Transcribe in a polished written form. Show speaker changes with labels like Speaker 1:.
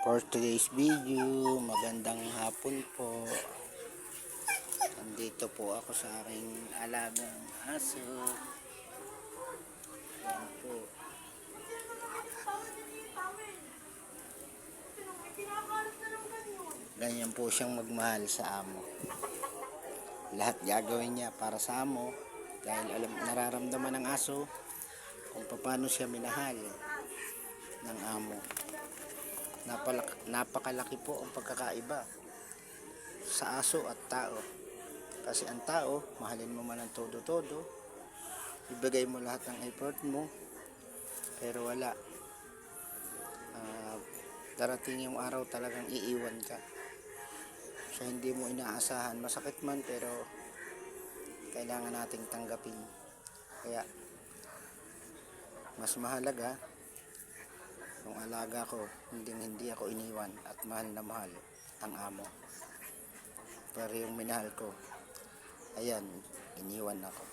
Speaker 1: For today's video, magandang hapon po. Nandito po ako sa aking alagang aso. Yan po. Ganyan po siyang magmahal sa amo. Lahat gagawin niya para sa amo dahil nararamdaman ng aso kung paano siya minahal ng amo. Napakalaki po ang pagkakaiba sa aso at tao. Kasi ang tao, mahalin mo man ang todo-todo, ibigay mo lahat ng effort mo, pero wala. Darating yung araw talagang iiwan ka. So hindi mo inaasahan, masakit man pero kailangan nating tanggapin. Kaya mas mahalaga yung alaga ko, hindi ako iniwan at mahal na mahal ang amo. Pero yung minahal ko, ayan, iniwan ako.